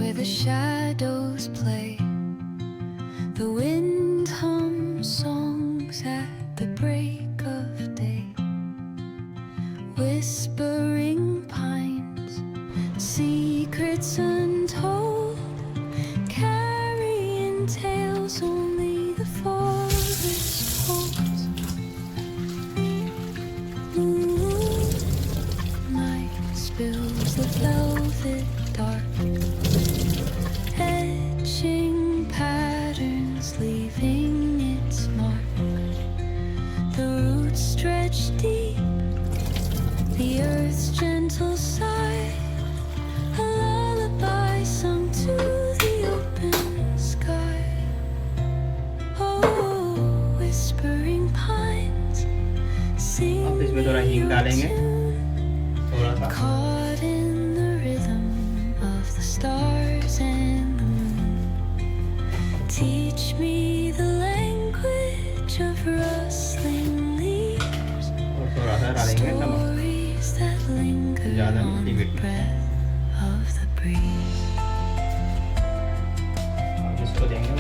where the shadows play. The wind hums songs at the break of day. Whispering pines, secrets untold, carrying tales only the forest holds. Moonlight spills the velvet dark, etching patterns, leaving its mark. The roots stretch deep, the earth's gentle sigh, a lullaby sung to the open sky. Oh, whispering pines, sing अब इसमें थोड़ा हींग डालेंगे, थोड़ा सा caught in the rhythm of the stars and the moon. Teach me the language of rustling leaves, और थोड़ा सा डालेंगे नमक, stories that linger ज़्यादा on मीठी the मीठी। breath of the breeze. अब इसको देंगे